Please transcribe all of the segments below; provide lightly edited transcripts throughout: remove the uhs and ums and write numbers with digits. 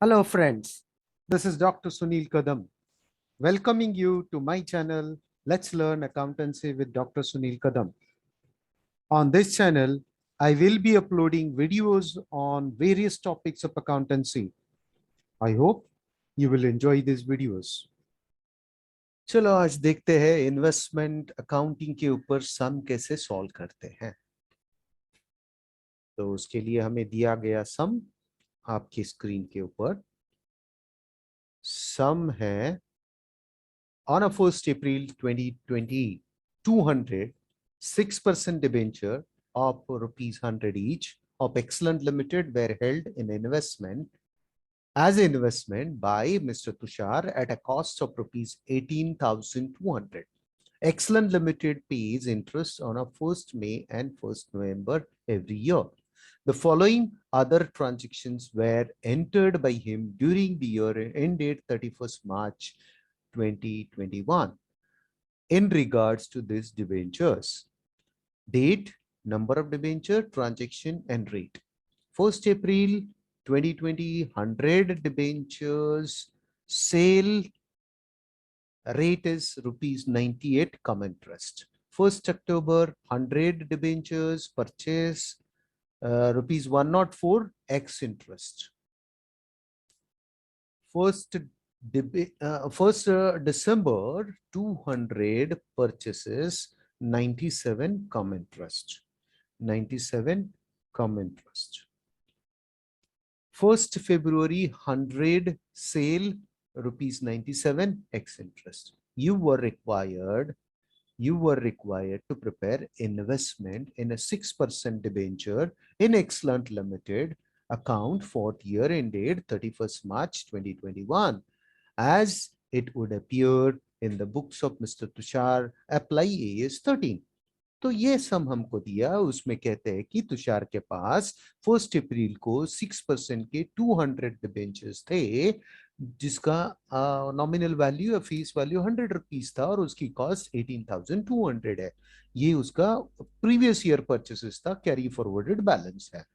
Hello, friends. This is Dr. Sunil Kadam, welcoming you to my channel, Let's Learn Accountancy with Dr. Sunil Kadam. On this channel, I will be uploading videos on various topics of accountancy. I hope you will enjoy these videos. चलो आज देखते हैं investment accounting के ऊपर सम कैसे solve करते हैं। तो उसके लिए हमें दिया गया सम आपकी स्क्रीन के ऊपर सम है on a 1st April 2020, 200 6% debenture of rupees 100 each of Excellent Limited were held in investment as investment by Mr. Tushar at a cost of rupees 18,200. Excellent Limited pays interest on a 1st May and 1st November every year. The following other transactions were entered by him during the year ended 31st March 2021 in regards to these debentures: date, number of debenture, transaction and rate. 1st April 2020, 100 debentures, sale rate is rupees 98 come interest. 1st October, 100 debentures, purchase rupees 104 x interest. 1st December, 200 purchases, 97 come interest. 97 come interest. 1st February, 100 sale, rupees 97 x interest. You were required to prepare investment in a 6% debenture in Excellent Limited account for year ended 31st March 2021 as it would appear in the books of Mr. Tushar, apply AS 13. तो ये सम हमको दिया, उसमें कहते हैं कि तुषार के पास 1st अप्रैल को 6% के 200 डिबेंचर्स थे जिसका नॉमिनल वैल्यू या फीस वैल्यू 100 रुपीज था और उसकी कॉस्ट 18,200 है। ये उसका प्रीवियस ईयर परचेसेस था, कैरी फॉरवर्डेड बैलेंस है।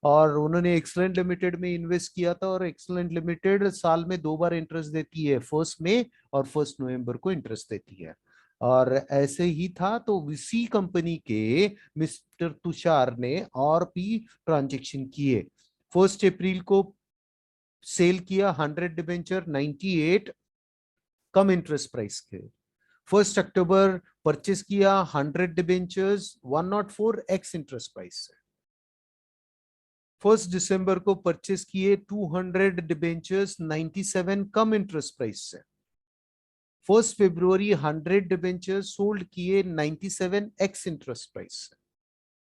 और उन्होंने एक्सलेंट लिमिटेड में इन्वेस्ट किया था और एक्सलेंट लिमिटेड साल में 2 बार इंटरेस्ट देती है, 1st मई और 1st नवंबर को इंटरेस्ट देती है। और ऐसे ही था तो इसी कंपनी के मिस्टर तुषार ने और भी ट्रांजैक्शन किए। 1st अप्रैल को सेल किया 100 डिबेंचर 98 कम इंटरेस्ट प्राइस के। 1st अक्टूबर परचेस किया 100 डिबेंचर्स 104 एक्स इंटरेस्ट प्राइस से। 1st दिसंबर को परचेस किए 200 डिबेंचर्स 97 कम इंटरेस्ट प्राइस से। 1st फरवरी 100 डिबेंचर सोल्ड किए 97 एक्स इंटरेस्ट प्राइस से।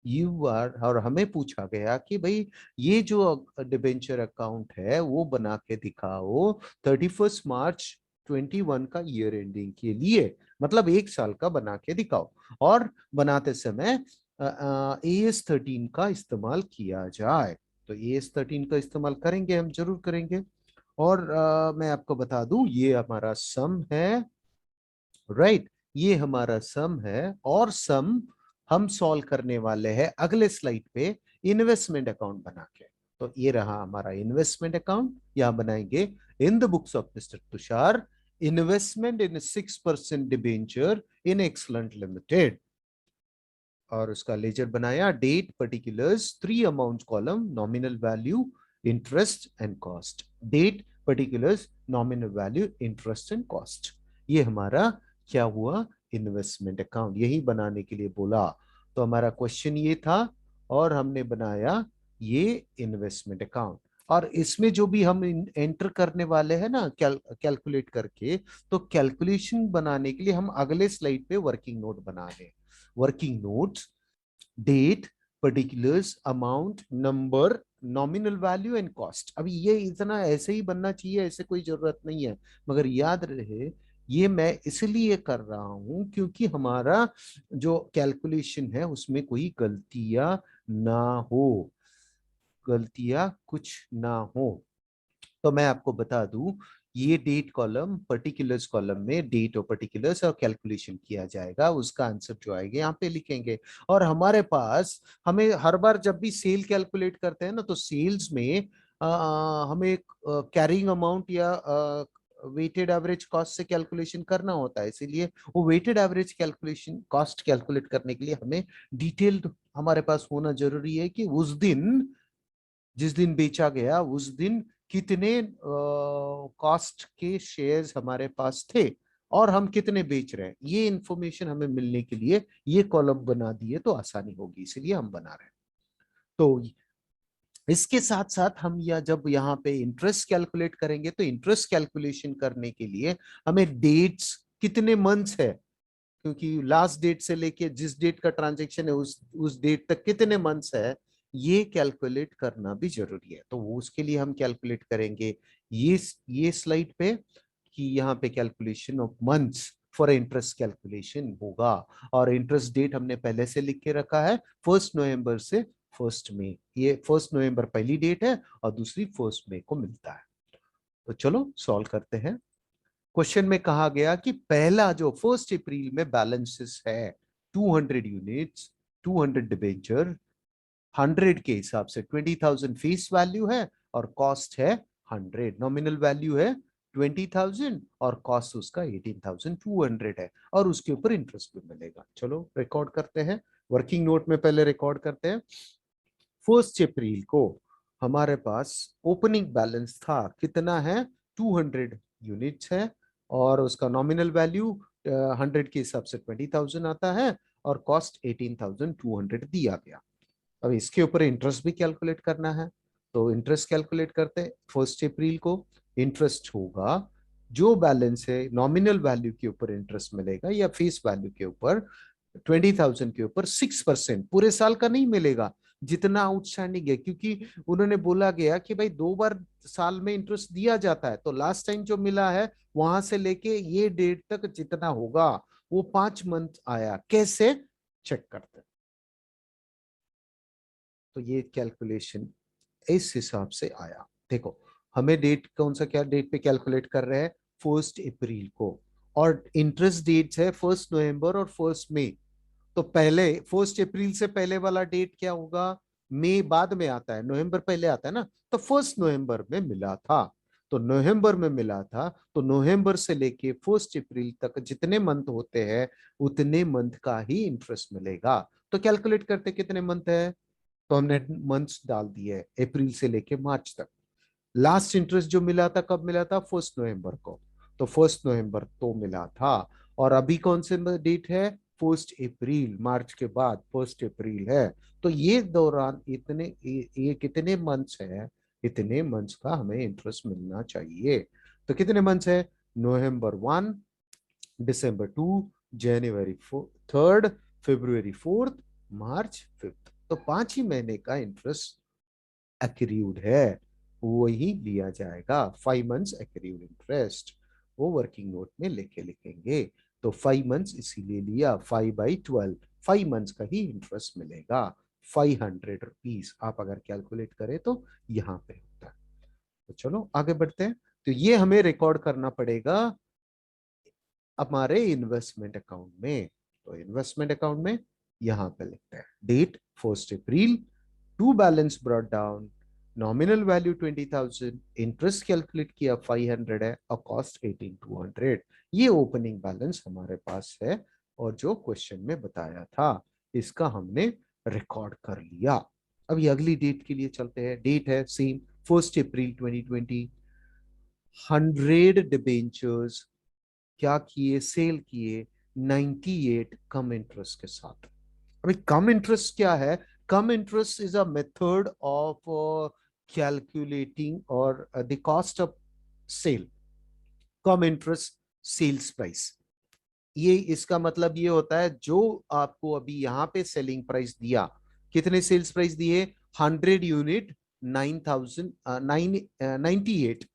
और हमें पूछा गया कि भाई ये जो डिबेंचर अकाउंट है वो बना के दिखाओ 31 मार्च 21 का ईयर एंडिंग के लिए, मतलब 1 साल का बना के दिखाओ और बनाते समय AS 13 का इस्तेमाल किया जाए। तो AS 13 का इस्तेमाल करेंगे, हम जरूर करेंगे। और मैं आपको बता दूं ये हमारा सम है, राइट, ये हमारा सम है और सम हम सॉल्व करने वाले हैं अगले स्लाइड पे इन्वेस्टमेंट अकाउंट बना के। तो ये रहा हमारा इन्वेस्टमेंट अकाउंट, यहां बनाएंगे in the books of mister Tushar investment in 6% debenture in excellent limited और उसका लेजर बनाया, date, particulars, 3 amount column, nominal value, interest and cost. Date, particulars, nominal value, interest and cost. ये हमारा क्या हुआ, इन्वेस्टमेंट अकाउंट। यही बनाने के लिए बोला तो हमारा क्वेश्चन ये था और हमने बनाया ये इन्वेस्टमेंट अकाउंट। और इसमें जो भी हम एंटर करने वाले हैं ना कैलकुलेट करके, तो कैलकुलेशन बनाने के लिए हम अगले स्लाइड पे वर्किंग नोट बना रहे हैं। Working notes, date, particulars, amount, number, nominal value and cost. अभी ये इतना ऐसे ही बनना चाहिए, ऐसे कोई जरूरत नहीं है, मगर याद रहे ये मैं इसलिए कर रहा हूं क्योंकि हमारा जो कैलकुलेशन है उसमें कोई गलतियां ना हो, गलतियां कुछ ना हो। तो मैं आपको बता दूं ये डेट कॉलम, पर्टिकुलर्स कॉलम में डेट और पर्टिकुलर्स और कैलकुलेशन किया जाएगा, उसका आंसर जो आएगा यहाँ पे लिखेंगे। और हमारे पास हमें हर बार जब भी सेल कैलकुलेट करते हैं ना तो सेल्स में हमें कैरिंग अमाउंट या वेटेड एवरेज कॉस्ट से कैलकुलेशन करना होता है, इसीलिए वो weighted average calculation cost calculate करने के लिए हमें डिटेल्ड हमारे पास होना जरूरी है कि उस दिन जिस दिन बेचा गया उस दिन कितने कॉस्ट के शेयर्स हमारे पास थे और हम कितने बेच रहे हैं। ये इंफॉर्मेशन हमें मिलने के लिए ये कॉलम बना दिए तो आसानी होगी, इसलिए हम बना रहे हैं। तो इसके साथ साथ हम या जब यहाँ पे इंटरेस्ट कैलकुलेट करेंगे तो इंटरेस्ट कैलकुलेशन करने के लिए हमें डेट्स कितने मंथ्स है, क्योंकि लास्ट डेट से लेके जिस डेट का ट्रांजेक्शन है उस डेट तक कितने मंथ्स है, ये कैलकुलेट करना भी जरूरी है। तो वो उसके लिए हम कैलकुलेट करेंगे ये स्लाइड पे कि यहाँ पे calculation of months for interest calculation होगा। और इंटरेस्ट डेट हमने पहले से लिख के रखा है 1 नवंबर से 1 मई। ये 1 नवंबर पहली डेट है और दूसरी 1 मई को मिलता है। तो चलो सॉल्व करते हैं। क्वेश्चन में कहा गया कि पहला जो 1 अप्रैल में बैलेंसेस है 200 यूनिट्स, 200 डिबेंचर, 100 के हिसाब से 20,000 फेस वैल्यू है और कॉस्ट है 100, नॉमिनल वैल्यू है 20,000 और कॉस्ट उसका 18,200 है और उसके ऊपर इंटरेस्ट भी मिलेगा। चलो रिकॉर्ड करते हैं, वर्किंग नोट में पहले रिकॉर्ड करते हैं। 1 अप्रैल को हमारे पास ओपनिंग बैलेंस था कितना है, 200 यूनिट्स है और उसका नॉमिनल वैल्यू 100 के हिसाब से 20,000 आता है और कॉस्ट 18,200 दिया गया। अब इसके ऊपर इंटरेस्ट भी कैलकुलेट करना है, तो इंटरेस्ट कैलकुलेट करते हैं। 1 अप्रैल को इंटरेस्ट होगा, जो बैलेंस है नॉमिनल वैल्यू के ऊपर इंटरेस्ट मिलेगा या फेस वैल्यू के ऊपर 20,000 के ऊपर 6%, पूरे साल का नहीं मिलेगा जितना आउटस्टैंडिंग है, क्योंकि उन्होंने बोला गया कि भाई 2 बार साल में इंटरेस्ट दिया जाता है, तो लास्ट टाइम जो मिला है वहां से लेके ये डेट तक जितना होगा वो 5 मंथ आया। कैसे चेक करते हैं, तो ये कैलकुलेशन इस हिसाब से आया। देखो हमें डेट कौन सा, क्या डेट पे कैलकुलेट कर रहे हैं, 1 अप्रैल को, और इंटरेस्ट डेट्स है 1 नवंबर और 1 मई। तो पहले 1 अप्रैल से पहले वाला डेट क्या होगा, मई बाद में आता है, नवंबर पहले आता है ना, तो 1 नवंबर में मिला था, तो नवंबर में मिला था, तो नवंबर से लेके 1 अप्रैल तक जितने मंथ होते हैं उतने मंथ का ही इंटरेस्ट मिलेगा। तो कैलकुलेट करते कितने मंथ है, तो हमने मंथ्स डाल दिए अप्रैल से लेके मार्च तक। लास्ट इंटरेस्ट जो मिला था कब मिला था, 1 नवंबर को, तो 1 नवंबर तो मिला था। और अभी कौन से डेट है, 1 अप्रैल, मार्च के बाद 1 अप्रैल है। तो ये दौरान इतने ये कितने मंथ्स है, इतने मंथ्स का हमें इंटरेस्ट मिलना चाहिए। तो कितने मंथ्स है, नवंबर 1, December 2, January 3rd, February 4th, March 5th। तो 5 ही महीने का इंटरेस्ट एक्रूड है, वही लिया जाएगा, 5 मंथ्स एक्रूड इंटरेस्ट, वो वर्किंग नोट में लेके लिखेंगे। तो 5 मंथ्स इसीलिए लिया, 5/12, 5 मंथ्स का ही इंटरेस्ट मिलेगा, 500 रुपीज। आप अगर कैलकुलेट करें तो यहाँ पे होता है। तो चलो आगे बढ़ते हैं। तो ये हमें रिकॉर्ड करना पड़ेगा हमारे इन्वेस्टमेंट अकाउंट में। तो इन्वेस्टमेंट अकाउंट में यहां पे लिखते हैं date 1 April, to balance brought down, nominal value 20,000, interest calculate किया 500 है और कॉस्ट 18,200। ये ओपनिंग बैलेंस हमारे पास है और जो क्वेश्चन में बताया था इसका हमने रिकॉर्ड कर लिया। अभी अगली डेट के लिए चलते हैं। डेट है सेम 1 अप्रैल 2020। 100 डिबेंचर्स क्या किए, सेल किए 98 कम इंटरेस्ट के साथ। अभी कम इंटरेस्ट क्या है, cum interest is a method of calculating और the cost of sale, cum interest sales price. ये इसका मतलब ये होता है जो आपको अभी यहाँ पे सेलिंग प्राइस दिया, कितने सेल्स प्राइस दिए, 100 यूनिट 9,098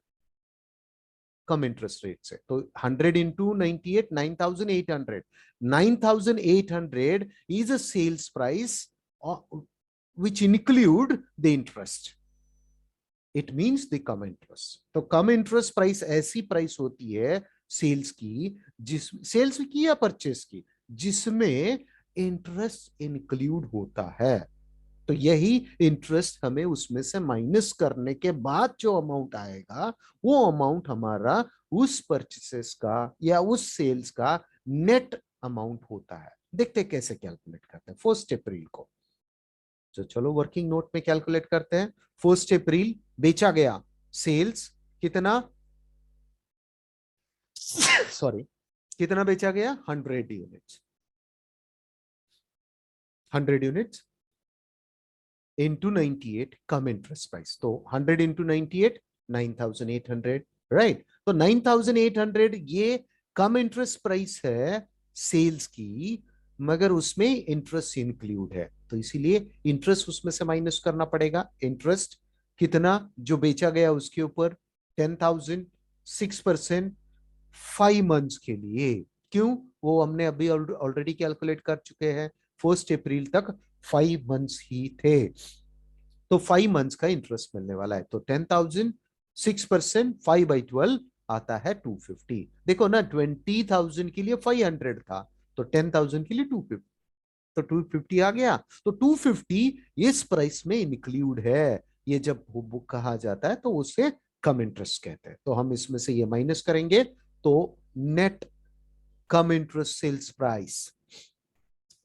कम इंटरेस्ट रेट से। तो 100 × 98, 9,800, 9,800 is a sales price which include the interest, it means the come interest. तो कम इंटरेस्ट प्राइस ऐसी प्राइस होती है सेल्स की, जिस सेल्स की या परचेस की, जिसमें इंटरेस्ट इंक्लूड होता है। तो यही इंटरेस्ट हमें उसमें से माइनस करने के बाद जो अमाउंट आएगा, वो अमाउंट हमारा उस परचेसेस का या उस सेल्स का नेट अमाउंट होता है। देखते हैं कैसे कैलकुलेट करते हैं 1 अप्रैल को। तो चलो वर्किंग नोट में कैलकुलेट करते हैं। 1 अप्रैल बेचा गया सेल्स कितना, सॉरी, कितना बेचा गया, 100 यूनिट्स। 100 यूनिट्स इंटू 98 कम इंटरेस्ट प्राइस, तो 100 इंटू 98 9800, राइट। तो 9800 ये कम इंटरेस्ट प्राइस है सेल्स की, मगर उसमें इंटरेस्ट इंक्लूड है, तो इसीलिए इंटरेस्ट उसमें से माइनस करना पड़ेगा। इंटरेस्ट कितना जो बेचा गया उसके ऊपर, 10,000, 6%, 5 मंथ्स के लिए। क्यों, वो हमने अभी ऑलरेडी कैलकुलेट कर चुके हैं, 1 अप्रैल तक 5 मंथ्स ही थे, तो 5 मंथ्स का इंटरेस्ट मिलने वाला है। तो 10,000, 6%, 5/12 आता है 250। देखो ना, 20,000 के लिए 500 था, तो 10,000 के लिए 250, तो 250 आ गया। तो 250 इस प्राइस में इंक्लूड है। ये जब बुक कहा जाता है तो उसे कम इंटरेस्ट कहते हैं। तो हम इसमें से ये माइनस करेंगे, तो नेट कम इंटरेस्ट सेल्स प्राइस,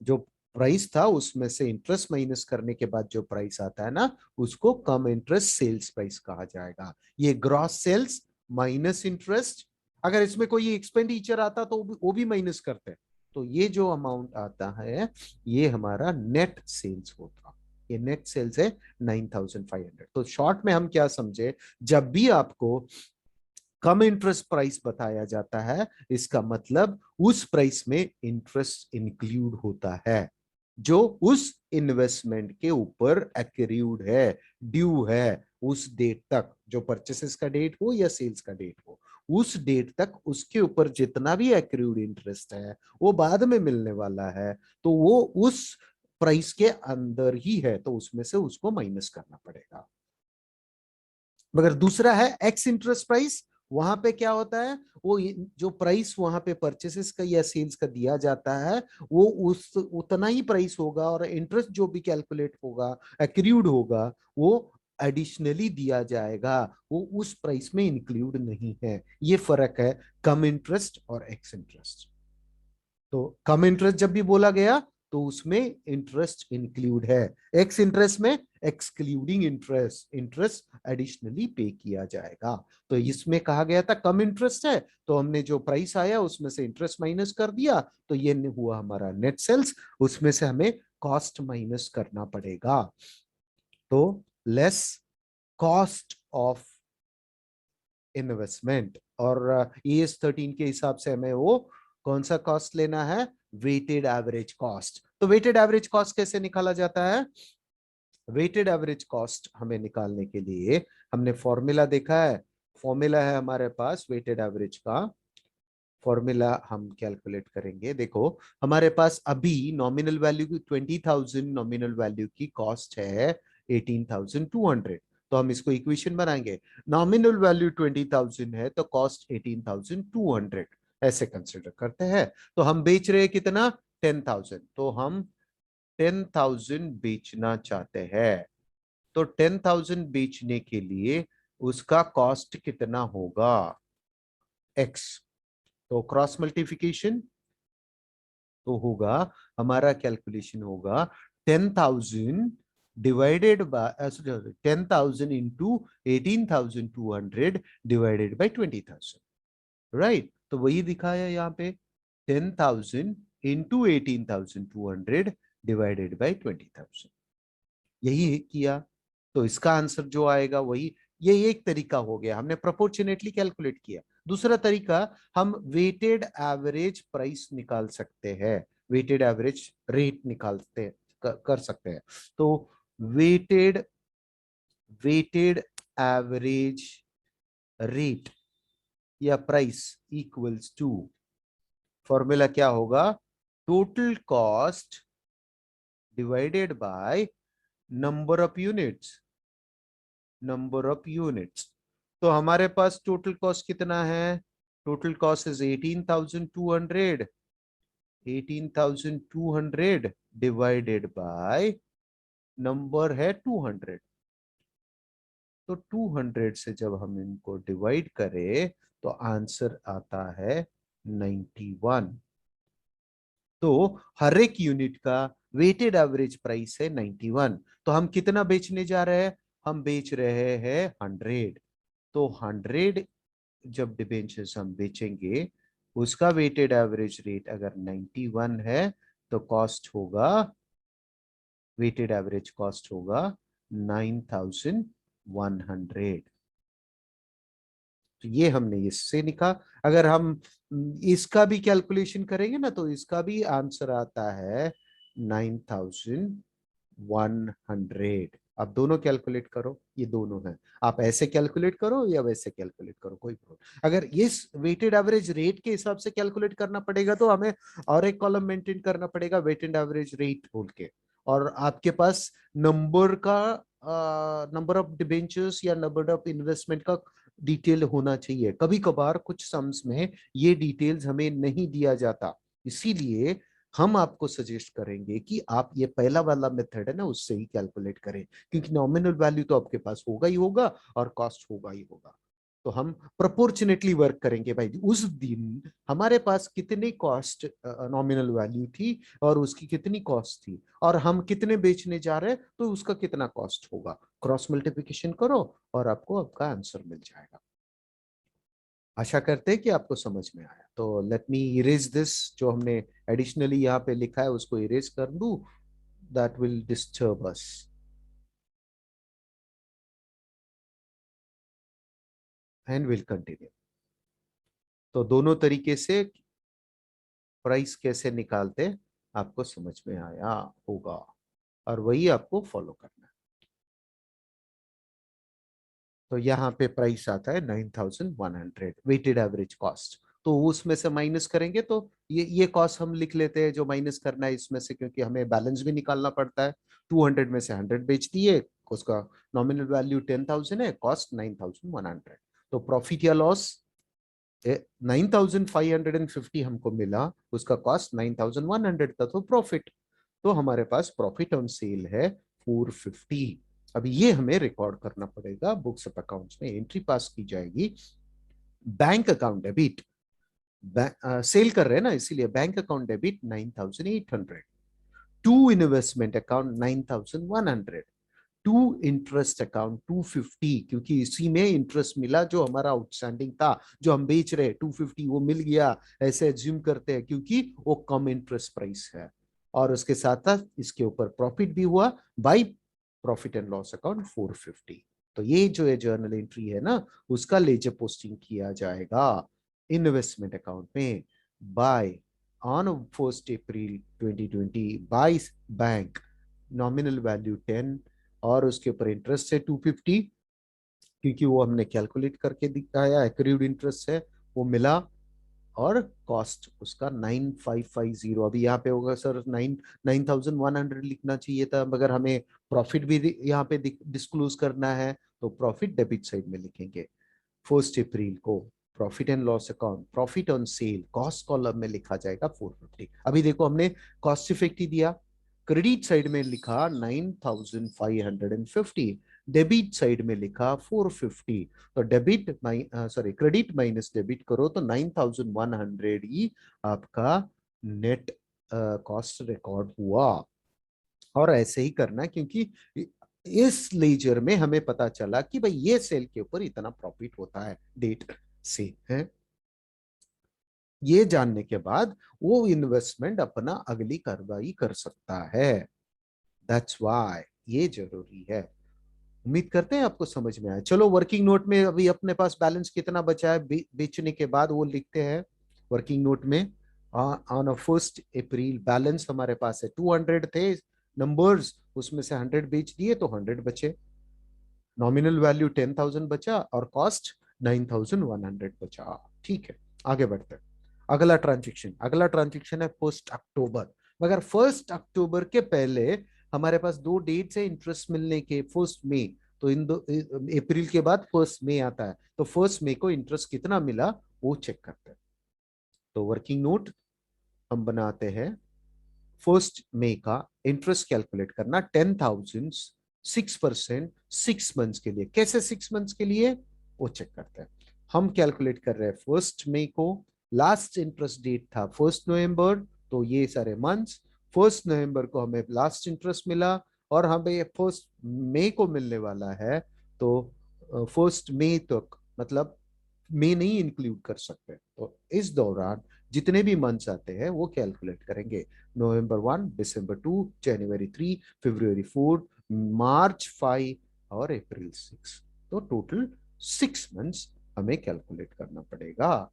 जो प्राइस था उसमें से इंटरेस्ट माइनस करने के बाद जो प्राइस आता है ना, उसको कम इंटरेस्ट सेल्स प्राइस कहा जाएगा। ये ग्रॉस सेल्स माइनस इंटरेस्ट, अगर इसमें कोई एक्सपेंडिचर आता तो वो भी माइनस करते हैं, तो ये जो अमाउंट आता है ये हमारा नेट सेल्स होता, ये नेट सेल्स है 9,500। तो शॉर्ट में हम क्या समझे, जब भी आपको कम इंटरेस्ट प्राइस बताया जाता है, इसका मतलब उस प्राइस में इंटरेस्ट इंक्लूड होता है जो उस इन्वेस्टमेंट के ऊपर एक्रूड है, ड्यू है उस डेट तक, जो परचेसेस का डेट हो या सेल्स का डेट हो, उस डेट तक उसके ऊपर जितना भी एक्रूड इंटरेस्ट है वो बाद में मिलने वाला है, तो वो उस प्राइस के अंदर ही है, तो उसमें से उसको माइनस करना पड़ेगा। मगर दूसरा है एक्स इंटरेस्ट प्राइस, वहां पे क्या होता है, वो जो प्राइस वहां पे परचेसेस का या सेल्स का दिया जाता है, वो उस उतना ही प्राइस होगा, और इंटरेस्ट जो भी कैलकुलेट होगा, एक्रूड होगा, वो एडिशनली दिया जाएगा, वो उस प्राइस में इंक्लूड नहीं है। ये फर्क है कम इंटरेस्ट और एक्स इंटरेस्ट। तो कम इंटरेस्ट जब भी बोला गया तो उसमें इंटरेस्ट इंक्लूड है, एक्स इंटरेस्ट में एक्सक्लूडिंग इंटरेस्ट, इंटरेस्ट एडिशनली पे किया जाएगा। तो इसमें कहा गया था कम इंटरेस्ट है, तो हमने जो प्राइस आया उसमें से इंटरेस्ट माइनस कर दिया, तो ये हुआ हमारा नेट सेल्स, उसमें से हमें कॉस्ट माइनस करना पड़ेगा, तो लेस कॉस्ट ऑफ इन्वेस्टमेंट। और ES 13 के हिसाब से हमें वो कौन सा कॉस्ट लेना है, वेटेड एवरेज कॉस्ट। तो वेटेड एवरेज कॉस्ट कैसे निकाला जाता है, वेटेड एवरेज कॉस्ट हमें निकालने के लिए हमने फॉर्मूला देखा है, फॉर्मूला है हमारे पास वेटेड एवरेज का, फॉर्मूला हम कैलकुलेट करेंगे। देखो हमारे पास अभी नॉमिनल वैल्यू की 20,000 नॉमिनल वैल्यू की कॉस्ट है 18,200, तो हम इसको इक्वेशन बनाएंगे, नॉमिनल वैल्यू 20,000 है तो कॉस्ट 18,200 ऐसे कंसिडर करते हैं। तो हम बेच रहे हैं कितना, 10,000, तो हम 10,000 बेचना चाहते हैं, तो 10,000 बेचने के लिए उसका कॉस्ट कितना होगा, एक्स। तो क्रॉस मल्टीप्लिकेशन तो होगा, हमारा कैलकुलेशन होगा 10,000 divided by 10,000 into 18,200 divided by 20,000, right. तो वही दिखाया यहाँ पे, 10,000 इंटू 18,200 डिवाइडेड बाय 20,000, यही किया। तो इसका आंसर जो आएगा वही, ये एक तरीका हो गया, हमने प्रोपोर्शनेटली कैलकुलेट किया। दूसरा तरीका, हम वेटेड एवरेज प्राइस निकाल सकते हैं, वेटेड एवरेज रेट निकालते कर सकते हैं। तो वेटेड वेटेड एवरेज रेट या प्राइस इक्वल्स टू, फॉर्मूला क्या होगा, total cost divided by number of units, number of units. तो हमारे पास टोटल कॉस्ट कितना है, total cost is 18,200, 18,200 divided by number है 200। तो 200 से जब हम इनको डिवाइड करें तो आंसर आता है 91। तो हर एक यूनिट का वेटेड एवरेज प्राइस है 91। तो हम कितना बेचने जा रहे हैं? हम बेच रहे हैं 100। तो 100 जब डिबेंचर्स हम बेचेंगे, उसका वेटेड एवरेज रेट अगर 91 है, तो कॉस्ट होगा, वेटेड एवरेज कॉस्ट होगा 9100। तो ये हमने इससे लिखा। अगर हम इसका भी कैलकुलेशन करेंगे ना, तो इसका भी आंसर आता है 9100। आप दोनों कैलकुलेट करो, ये दोनों है। आप ऐसे कैलकुलेट करो या वैसे कैलकुलेट करो, कोई प्रॉब्लम। अगर इस वेटेड एवरेज रेट के हिसाब से कैलकुलेट करना पड़ेगा, तो हमें और एक कॉलम मेंटेन करना पड़ेगा, वेटेड एवरेज रेट बोल के। और आपके पास नंबर का, नंबर ऑफ डिबेंचर्स या नंबर ऑफ इन्वेस्टमेंट का डिटेल होना चाहिए। कभी कभार कुछ सम्स में ये डिटेल्स हमें नहीं दिया जाता, इसीलिए हम आपको सजेस्ट करेंगे कि आप ये पहला वाला मेथड है ना, उससे ही कैलकुलेट करें, क्योंकि नॉमिनल वैल्यू तो आपके पास होगा ही होगा और कॉस्ट होगा ही होगा। तो हम प्रोपोर्शनेटली वर्क करेंगे भाई। उस दिन हमारे पास कितनी कॉस्ट नॉमिनल वैल्यू थी और उसकी कितनी कॉस्ट थी, और हम कितने बेचने जा रहे हैं, तो उसका कितना कॉस्ट होगा। क्रॉस मल्टीप्लिकेशन करो और आपको आपका आंसर मिल जाएगा। आशा करते हैं कि आपको समझ में आया। तो लेट मी इरेज दिस, जो हमने एडिशनली यहाँ पे लिखा है उसको इरेज कर दूं, that will disturb us, and will continue. तो दोनों तरीके से प्राइस कैसे निकालते आपको समझ में आया होगा, और वही आपको फॉलो करना है। तो यहाँ पे प्राइस आता है 9100 वेटेड एवरेज कॉस्ट। तो उसमें से माइनस करेंगे तो ये कॉस्ट हम लिख लेते हैं जो माइनस करना है इसमें से, क्योंकि हमें बैलेंस भी निकालना पड़ता है। 200 में से 100 बेच दिए, उसका नॉमिनल वैल्यू 10,000 है, कॉस्ट 9100। तो प्रॉफिट या लॉस 9550 हमको मिला, उसका कॉस्ट 9100 था, तो प्रॉफिट। तो हमारे पास प्रॉफिट ऑन सेल है 450। अब ये हमें रिकॉर्ड करना पड़ेगा, बुक्स ऑफ अकाउंट्स में एंट्री पास की जाएगी। बैंक अकाउंट डेबिट, सेल कर रहे हैं ना, इसीलिए bank account debit 9800, to investment account 9100, to interest account 250, क्योंकि इसी में इंटरेस्ट मिला जो हमारा आउटस्टैंडिंग था, जो हम बेच रहे 250 वो मिल गया, ऐसे एज्यूम करते हैं क्योंकि वो कम इंटरेस्ट प्राइस है। और उसके साथ साथ इसके ऊपर प्रॉफिट भी हुआ by profit and loss account 450। तो ये जो है जर्नल एंट्री है ना, उसका लेजर पोस्टिंग किया जाएगा इन्वेस्टमेंट अकाउंट में by on 1 April 2020 by bank, nominal value 10, और उसके ऊपर इंटरेस्ट है 250, क्योंकि वो हमने कैलकुलेट करके दिखाया, एक्रूड इंटरेस्ट है वो मिला, और कॉस्ट उसका 9550। अभी यहाँ पे होगा सर 9100 लिखना चाहिए था, मगर हमें प्रॉफिट भी यहाँ पे डिस्क्लोज करना है, तो प्रॉफिट डेबिट साइड में लिखेंगे। 1 अप्रैल को profit and loss account, profit on cell cost column में लिखा जाएगा 450। अभी देखो हमने कॉस्ट इफेक्ट ही दिया, क्रेडिट साइड में लिखा 9550, डेबिट साइड में लिखा 450। तो debit sorry credit minus debit करो तो 9100 ही आपका नेट कॉस्ट रिकॉर्ड हुआ। और ऐसे ही करना, क्योंकि इस लेजर में हमें पता चला कि भाई ये सेल के ऊपर इतना प्रॉफिट होता है डेट से है। ये जानने के बाद वो इन्वेस्टमेंट अपना अगली कार्रवाई कर सकता है। दैट्स वाई ये जरूरी है। उम्मीद करते हैं आपको समझ में आया। चलो वर्किंग नोट में अभी अपने पास बैलेंस कितना बचा है बेचने के बाद वो लिखते हैं वर्किंग नोट में। ऑन 1 अप्रैल बैलेंस हमारे पास है 200 थे नंबर्स, उसमें से 100 बेच दिए तो 100 बचे, नॉमिनल वैल्यू 10,000 बचा और कॉस्ट 9100 बचा। ठीक है, आगे बढ़ते हैं। अगला ट्रांजेक्शन है 1 अक्टूबर। मगर 1 अक्टूबर के पहले हमारे पास दो डेट्स है इंटरेस्ट मिलने के, 1 मई। तो इन दो अप्रैल के बाद 1 मई आता है, तो 1 मई को इंटरेस्ट कितना मिला वो चेक करते हैं। तो वर्किंग नोट हम बनाते हैं फर्स्ट मई का इंटरेस्ट कैलकुलेट करना 10,000 6% 6 मंथ्स के लिए। कैसे 6 मंथ्स के लिए वो चेक करते हैं। हम कैलकुलेट कर रहे हैं फर्स्ट मई को, लास्ट इंटरेस्ट डेट था 1 नवंबर, तो ये सारे मंथ्स 1 नवंबर को हमें लास्ट इंटरेस्ट मिला और हमें 1 मई को मिलने वाला है। तो 1 मई तक मतलब मई नहीं इंक्लूड कर सकते, तो इस दौरान जितने भी मंथ्स आते हैं वो कैलकुलेट करेंगे। नवंबर 1, दिसंबर 2, जनवरी 3, फरवरी 4, मार्च 5 और अप्रैल 6। तो टोटल 6 मंथ्स हमें कैलकुलेट करना पड़ेगा,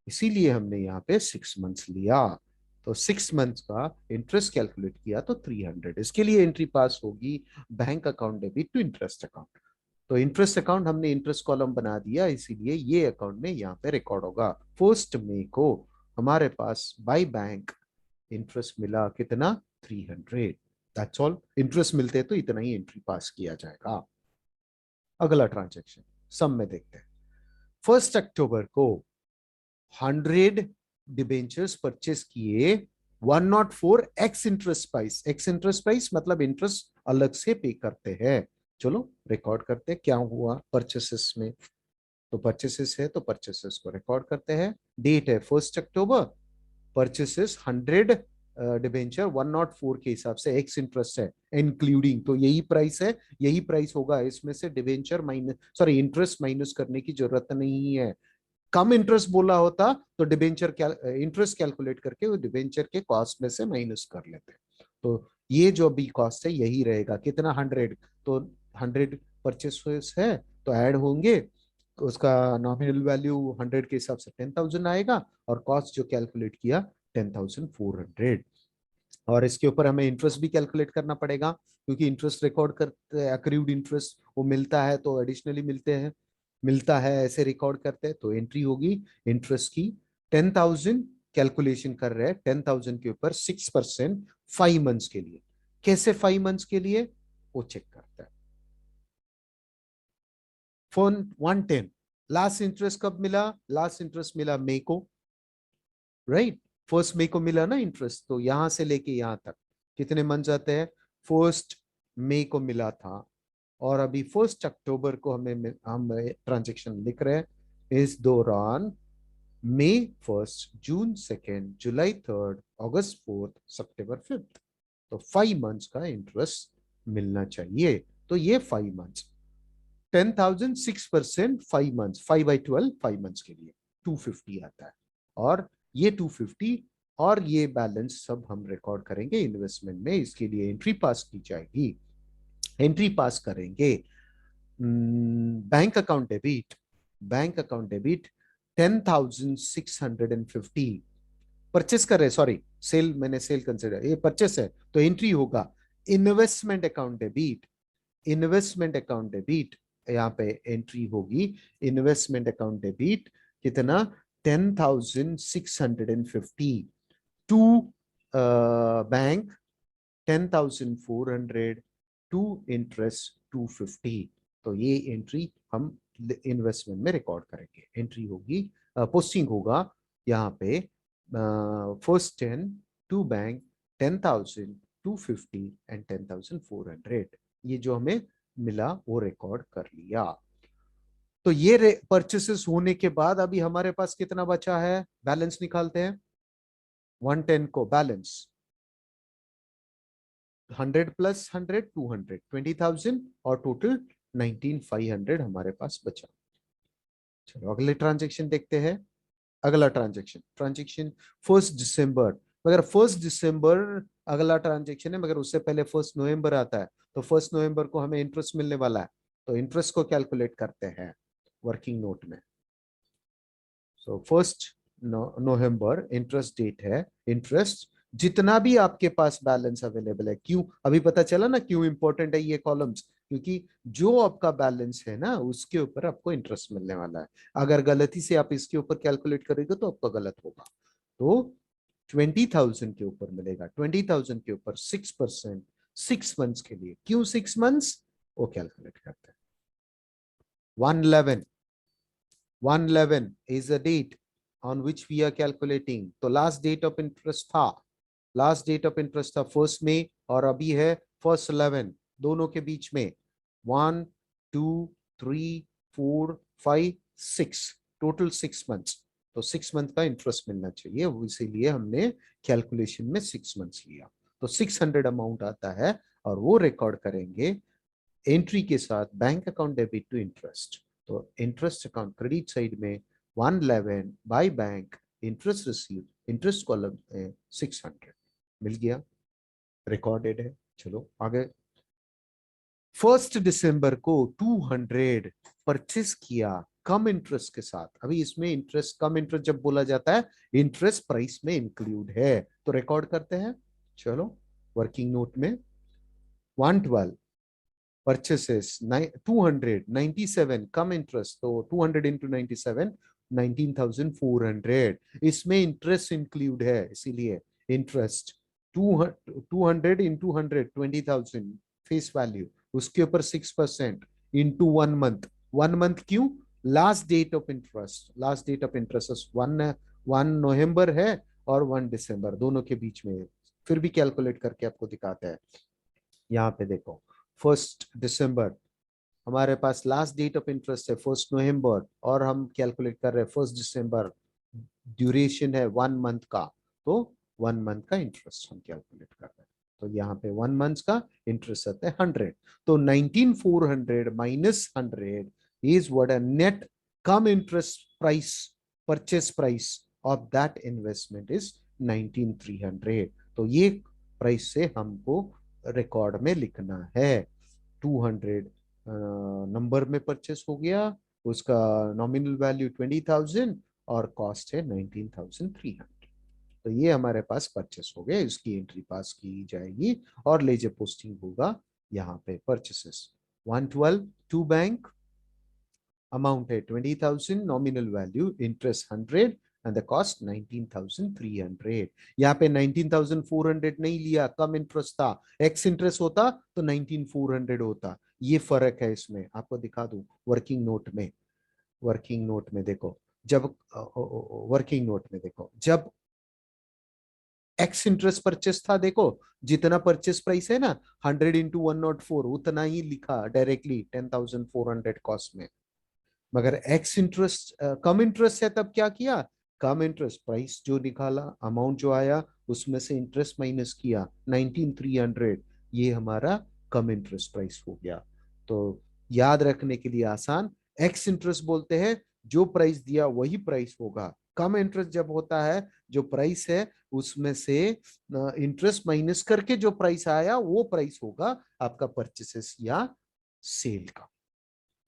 इसीलिए हमने यहाँ पे 6 मंथ्स लिया। तो 6 मंथ्स का इंटरेस्ट कैलकुलेट किया तो 300। इसके लिए एंट्री पास होगी bank account debit to interest account. तो इंटरेस्ट अकाउंट हमने इंटरेस्ट कॉलम बना दिया, इसीलिए ये अकाउंट में यहाँ पे रिकॉर्ड होगा। 1 मई को हमारे पास बाय बैंक इंटरेस्ट मिला कितना, 300। That's all. इंटरेस्ट मिलते तो इतना ही एंट्री पास किया जाएगा। अगला ट्रांजेक्शन सम में देखते हैं। 1 अक्टूबर को 100 डिबेंचर्स परचेस किए 104 x interest price. X interest price मतलब इंटरेस्ट अलग से पे करते हैं। चलो रिकॉर्ड करते हैं क्या हुआ परचेसेस में। तो परचेसेस है तो परचेसेस को रिकॉर्ड करते हैं। डेट है 1 अक्टूबर, परचेसेस 100 डिबेंचर 104 के हिसाब से एक्स इंटरेस्ट है इंक्लूडिंग, तो यही प्राइस है, यही प्राइस होगा। इसमें से debenture minus sorry interest minus करने की जरूरत नहीं है। कम इंटरेस्ट बोला होता तो डिबेंचर इंटरेस्ट कैलकुलेट करके वो डिबेंचर के कॉस्ट में से माइनस कर लेते। तो ये जो अभी कॉस्ट है यही रहेगा, कितना 100, तो 100 परचेस है तो ऐड होंगे, तो उसका नॉमिनल वैल्यू 100 के हिसाब से 10,000 आएगा और कॉस्ट जो कैलकुलेट किया 10,400। और इसके ऊपर हमें इंटरेस्ट भी कैलकुलेट करना पड़ेगा, क्योंकि इंटरेस्ट रिकॉर्ड करते हैं, अक्रूड इंटरेस्ट वो मिलता है तो एडिशनली मिलते हैं, मिलता है ऐसे रिकॉर्ड करते हैं। तो एंट्री होगी इंटरेस्ट की 10,000, कैलकुलेशन कर रहे हैं 10,000 के ऊपर 6% 5 मंथ्स के लिए। कैसे 5 मंथ्स के लिए वो चेक करता है। फोन 110, लास्ट इंटरेस्ट कब मिला, लास्ट इंटरेस्ट मिला मई को, राइट। 1 मई को मिला ना इंटरेस्ट, तो यहां से लेके यहां तक कितने मंथ आते हैं। 1 मई को मिला था और अभी 1 अक्टूबर को हम ट्रांजेक्शन लिख रहे हैं। इस दौरान मई 1, जून 2, जुलाई 3, अगस्त 4, सितंबर 5, तो 5 मंथ्स का इंटरेस्ट मिलना चाहिए। तो ये 5 मंथ्स 10,000 6% 5 मंथ्स 5/12 5 मंथ्स के लिए 250 आता है। और ये 250 और ये बैलेंस सब हम रिकॉर्ड करेंगे इन्वेस्टमेंट में। इसके लिए एंट्री पास की जाएगी। एंट्री पास करेंगे bank account debit, bank account debit 10,650 purchase कर रहे, सॉरी सेल, मैंने सेल कंसिडर, ये परचेस है तो एंट्री होगा investment account debit. Investment account debit यहाँ पे एंट्री होगी इन्वेस्टमेंट अकाउंट डेबिट कितना 10,650 टू बैंक 10,400 टू इंटरेस्ट 250। तो ये एंट्री हम इन्वेस्टमेंट में रिकॉर्ड करेंगे। एंट्री होगी पोस्टिंग होगा यहाँ पे फर्स्ट 10 टू बैंक 10,250 एंड 10,400। ये जो हमें मिला वो रिकॉर्ड कर लिया। तो ये परचेसेस होने के बाद अभी हमारे पास कितना बचा है, बैलेंस निकालते हैं। 110 को बैलेंस 100 प्लस 100 200 20,000 और टोटल 19,500 हमारे पास बचा। चलो अगले ट्रांजेक्शन देखते हैं। अगला ट्रांजेक्शन ट्रांजेक्शन 1 दिसंबर, मगर 1 दिसंबर अगला ट्रांजेक्शन है, मगर उससे पहले 1 नवंबर आता है। तो 1 नवंबर को हमें इंटरेस्ट मिलने वाला है, तो इंटरेस्ट को कैलकुलेट करते हैं वर्किंग नोट में। सो 1 नवंबर इंटरेस्ट डेट है। इंटरेस्ट जितना भी आपके पास बैलेंस अवेलेबल है, क्यों अभी पता चला ना क्यों इंपॉर्टेंट है ये कॉलम्स, क्योंकि जो आपका बैलेंस है ना उसके ऊपर आपको इंटरेस्ट मिलने वाला है। अगर गलती से आप इसके ऊपर कैलकुलेट करेंगे तो आपका गलत होगा। तो 20,000 के ऊपर मिलेगा, 20,000 के ऊपर 6% 6 मंथ्स के लिए। क्यों 6 मंथ्स वो कैलकुलेट करते हैं। 111 111 is a date on which we are calculating, तो लास्ट डेट ऑफ इंटरेस्ट था लास्ट डेट ऑफ इंटरेस्ट था 1 मई और अभी है 1 11, दोनों के बीच में 1 2 3 4 5 6, टोटल 6 मंथ्स। तो 6 मंथ का इंटरेस्ट मिलना चाहिए, वो इसीलिए हमने कैलकुलेशन में 6 मंथ्स लिया। तो 600 अमाउंट आता है और वो रिकॉर्ड करेंगे एंट्री के साथ bank account debit to interest. तो इंटरेस्ट अकाउंट क्रेडिट साइड में 111 by bank interest receive, interest column में 600 मिल गया, रिकॉर्डेड है। चलो आगे। 1 दिसंबर को 200 परचेस किया कम इंटरेस्ट के साथ। अभी इसमें इंटरेस्ट, कम इंटरेस्ट जब बोला जाता है इंटरेस्ट प्राइस में इंक्लूड है, तो रिकॉर्ड करते हैं। चलो वर्किंग नोट में 112 purchases 297 कम इंटरेस्ट, तो 200 into 97 19,400, इसमें इंटरेस्ट इंक्लूड है, इसीलिए इंटरेस्ट 200 into 100 20,000 फेस वैल्यू, उसके ऊपर 6% इंटू 1 मंथ। 1 मंथ क्यों? Last date of interest, last date of interest 1 November है और 1 दिसंबर, दोनों के बीच में। फिर भी कैलकुलेट करके आपको दिखाते हैं। यहाँ पे देखो 1 दिसंबर, हमारे पास लास्ट डेट ऑफ इंटरेस्ट है 1 नवंबर और हम कैलकुलेट कर रहे हैं 1 दिसंबर, ड्यूरेशन है 1 मंथ का, तो 1 मंथ का इंटरेस्ट हम कैलकुलेट कर रहे हैं। तो यहाँ पे 1 मंथ का इंटरेस्ट आता है 100, तो 19,400 minus 100 is what a net come interest price, purchase price of that investment is 19,300। तो ये प्राइस से हमको रिकॉर्ड में लिखना है। 200 नंबर में परचेस हो गया, उसका नॉमिनल वैल्यू 20,000 और कॉस्ट है 19,300। तो ये हमारे पास परचेस हो गया, इसकी एंट्री पास की जाएगी और लेजर पोस्टिंग होगा यहाँ पे। परचेसेस 112 टू बैंक, अमाउंट है 20,000, nominal value interest 100 and the cost 19,300। यहाँ पे 19,400 नहीं लिया, कम इंटरेस्ट था, एक्स इंटरेस्ट होता तो 19,400 होता। ये फर्क है इसमें, आपको दिखा दूं वर्किंग नोट में। वर्किंग नोट में देखो, जब वर्किंग नोट में देखो, जब एक्स इंटरेस्ट परचेस था, देखो जितना परचेस प्राइस है ना 100 इंटू 104, उतना ही लिखा डायरेक्टली 10,400 कॉस्ट में। मगर एक्स इंटरेस्ट कम इंटरेस्ट है, तब क्या किया, कम इंटरेस्ट प्राइस जो निकाला, अमाउंट जो आया उसमें से इंटरेस्ट माइनस किया 19,300, ये हमारा कम इंटरेस्ट प्राइस हो गया। तो याद रखने के लिए आसान, एक्स इंटरेस्ट बोलते हैं जो प्राइस दिया वही प्राइस होगा। कम इंटरेस्ट जब होता है, जो प्राइस है उसमें से इंटरेस्ट माइनस करके जो प्राइस आया वो प्राइस होगा आपका परचेसेस या सेल का।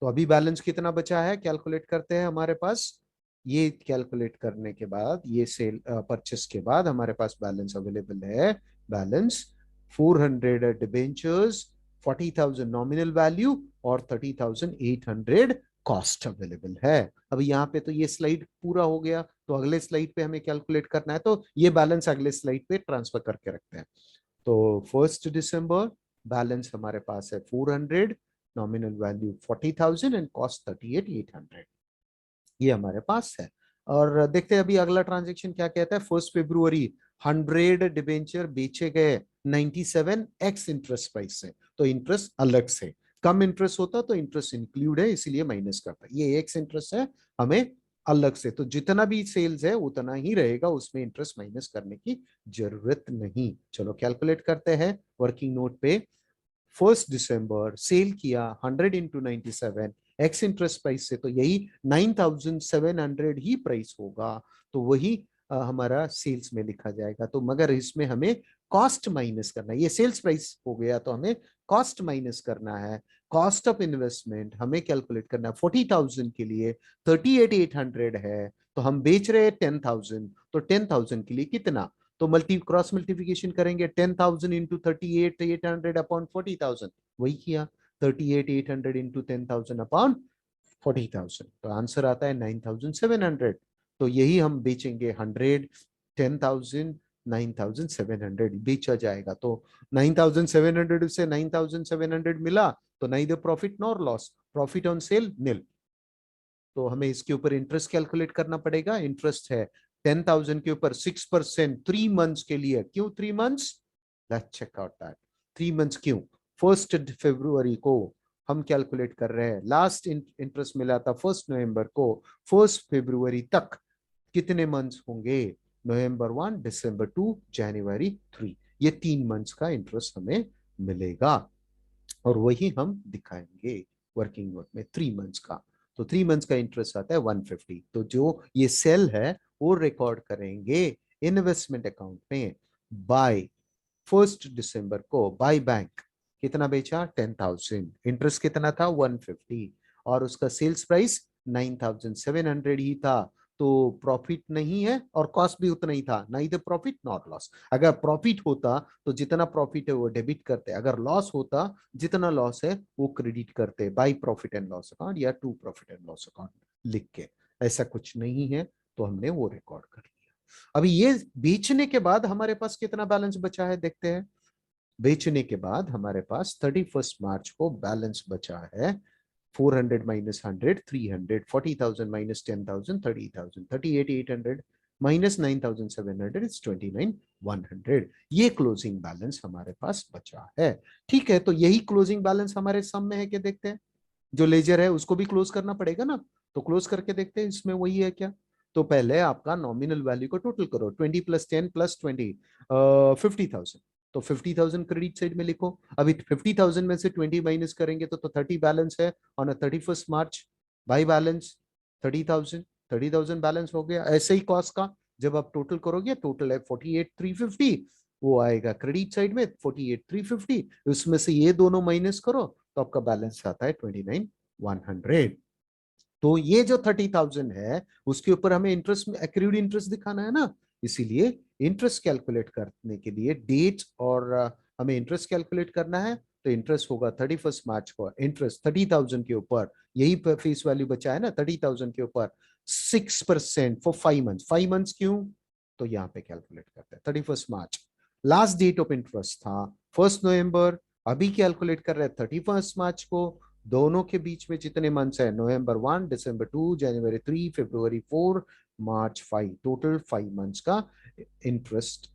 तो अभी बैलेंस कितना बचा है कैलकुलेट करते हैं। हमारे पास ये कैलकुलेट करने के बाद, ये सेल परचेस के बाद हमारे पास बैलेंस अवेलेबल है। बैलेंस 400 डिबेंचर्स, 40,000 नॉमिनल वैल्यू और 30,800 कॉस्ट अवेलेबल है। अभी यहाँ पे तो ये स्लाइड पूरा हो गया, तो अगले स्लाइड पे हमें कैलकुलेट करना है, तो ये बैलेंस अगले स्लाइड पे ट्रांसफर करके रखते हैं। तो 1 दिसंबर बैलेंस हमारे पास है 400, नॉमिनल वैल्यू 40,000 एंड कॉस्ट 38,800, ये हमारे पास है। और देखते हैं अभी अगला ट्रांजेक्शन क्या कहता है। 1 फरवरी 100 डिबेंचर बेचे गए 97 एक्स इंटरेस्ट प्राइस से, तो इंटरेस्ट अलग से, कम इंटरेस्ट होता तो इंटरेस्ट इंक्लूड है इसीलिए माइनस करता है, ये एक्स इंटरेस्ट है हमें अलग से, तो जितना भी सेल्स है उतना ही रहेगा, उसमें इंटरेस्ट माइनस करने की जरूरत नहीं। चलो कैलकुलेट करते हैं वर्किंग नोट पे। 1 दिसंबर सेल किया 100 इंटू 97 एक्स इंटरेस्ट प्राइस से, तो यही 9,700 ही प्राइस होगा, तो वही हमारा सेल्स में लिखा जाएगा। तो मगर इसमें हमें कॉस्ट माइनस करना है, ये सेल्स प्राइस हो गया तो हमें कॉस्ट माइनस करना है। कॉस्ट ऑफ इन्वेस्टमेंट हमें कैलकुलेट करना है, 40,000 के लिए 38,800 है, तो हम बेच रहे हैं 10,000, तो 10,000 के लिए कितना, तो क्रॉस मल्टीप्लीकेशन करेंगे 10,000 इंटू 38,800 अपॉन 40,000, वही किया 38,800 इंटू 10,000 अपॉन 40,000, तो आंसर आता है 9,700। तो यही हम बेचेंगे 100, 10,000, 9,700 बेचा जाएगा। तो 9,700 से 9,700 मिला, तो neither profit nor loss, profit on sale nil. तो हमें इसके ऊपर इंटरेस्ट कैलकुलेट करना पड़ेगा। इंटरेस्ट है 10,000 के ऊपर 6% 3 मंथ्स के लिए। क्यों 3 months? Let's check out that. 3 months क्यों? 1 फरवरी को हम कैलकुलेट कर रहे हैं, लास्ट इंटरेस्ट मिला था 1 नवंबर को, 1 फरवरी तक कितने मंथ्स होंगे? नवंबर 1, दिसंबर 2, जनवरी 3। ये 3 मंथ्स का इंटरेस्ट हमें मिलेगा और वही हम दिखाएंगे वर्किंग नोट में 3 मंथ्स का। तो 3 मंथ्स का इंटरेस्ट आता है 150। तो जो ये सेल है वो रिकॉर्ड करेंगे इन्वेस्टमेंट अकाउंट में बाय 1 दिसंबर को। बाय बैंक कितना बेचा? 10,000। इंटरेस्ट कितना था? 150 और उसका सेल्स प्राइस 9,700 ही था। तो प्रॉफिट नहीं है और कॉस्ट भी उतना ही था, नाइदर प्रॉफिट नॉट लॉस। अगर प्रॉफिट होता तो जितना प्रॉफिट है वो डेबिट करते, अगर लॉस होता जितना लॉस है वो क्रेडिट करते, by profit and loss account या to profit and loss account लिख के। ऐसा कुछ नहीं है तो हमने वो रिकॉर्ड कर लिया। अभी ये बेचने के बाद हमारे पास कितना बैलेंस बचा है देखते हैं। बेचने के बाद हमारे पास 31 मार्च को बैलेंस बचा है 400 माइनस 100 300, 40,000 माइनस 10,000 30,000, 38,800 माइनस 9,700 इज 29,100। ये क्लोजिंग बैलेंस हमारे पास बचा है। ठीक है, तो यही क्लोजिंग बैलेंस हमारे सम में है क्या देखते हैं। जो लेजर है उसको भी क्लोज करना पड़ेगा ना, तो क्लोज करके देखते हैं इसमें वही है क्या। तो पहले आपका नॉमिनल वैल्यू को टोटल करो, 20 प्लस 10 प्लस 20, 50,000। तो 50,000 क्रेडिट साइड में लिखो। अभी 50,000 में से 20 माइनस करेंगे तो 30 बैलेंस है on a 31 March. By balance 30,000, 30,000 balance हो गया। ऐसे ही कॉस्ट का जब आप टोटल करोगे, टोटल है 48,350, वो आएगा क्रेडिट साइड में 48,350, उसमें से ये दोनों माइनस करो तो आपका बैलेंस आता है 29,100। तो ये जो 30,000 है उसके ऊपर हमें इंटरेस्ट में एक्रूड इंटरेस्ट दिखाना है ना, इसीलिए इंटरेस्ट कैलकुलेट करने के लिए डेट और हमें इंटरेस्ट कैलकुलेट करना है। तो इंटरेस्ट होगा 31 मार्च को, इंटरेस्ट 30,000 के ऊपर, यही फेस वैल्यू बचा है ना 30,000 के ऊपर 6% फॉर 5 मंथ्स। 5 मंथ्स क्यों? तो यहाँ पे कैलकुलेट करते हैं 31 मार्च। लास्ट डेट ऑफ इंटरेस्ट था 1 नवंबर, अभी कैलकुलेट कर रहे हैं 31 मार्च को। दोनों के बीच में जितने मंथ्स है, नवंबर 1, दिसंबर 2, जनवरी 3, फरवरी 4, मार्च 5, टोटल 5 मंथ्स का इंटरेस्ट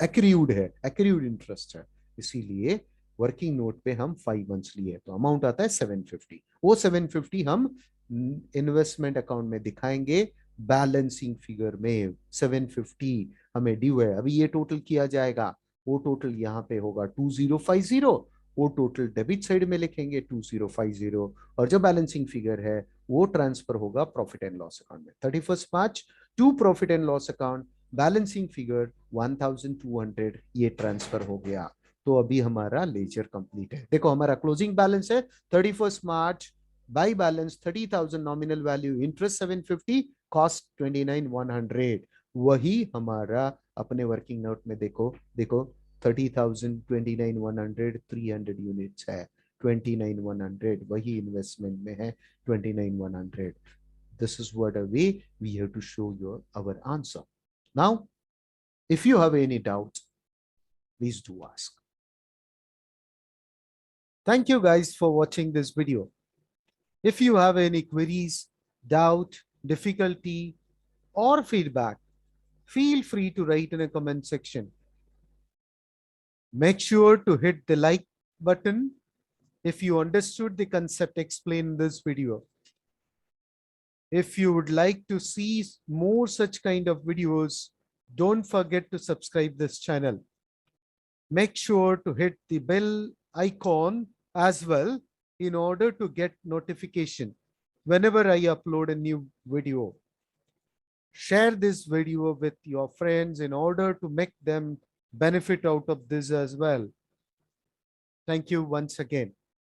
एक्रूड है, एक्रूड इंटरेस्ट है। इसीलिए वर्किंग नोट पे हम 5 मंथ्स लिए तो अमाउंट आता है 750। वो 750 हम इन्वेस्टमेंट अकाउंट में दिखाएंगे बैलेंसिंग फिगर में। 750 हमें ड्यू है, अभी ये टोटल किया जाएगा, वो टोटल यहाँ पे होगा 2050, वो टोटल डेबिट साइड में लिखेंगे 2050 और जो बैलेंसिंग फिगर है वो ट्रांसफर होगा प्रॉफिट एंड लॉस अकाउंट में 31 March two profit and loss account. Balancing figure 1200 ये ट्रांसफर हो गया। तो अभी हमारा लेजर कंप्लीट है। देखो हमारा क्लोजिंग बैलेंस है 31 March, by balance 30,000, nominal value interest 750, cost 29,100। वही हमारा अपने वर्किंग नोट में देखो, देखो 30,000, 29,100, 300 यूनिट्स है, 29,100 वही इन्वेस्टमेंट में है 29,100। This is what a way we have to show our answer. Now, if you have any doubts, please do ask. Thank you guys for watching this video. If you have any queries, doubt, difficulty, or feedback, feel free to write in a comment section. Make sure to hit the like button if you understood the concept explained in this video. If you would like to see more such kind of videos, don't forget to subscribe this channel. Make sure to hit the bell icon as well in order to get notification whenever I upload a new video. Share this video with your friends in order to make them benefit out of this as well. Thank you once again.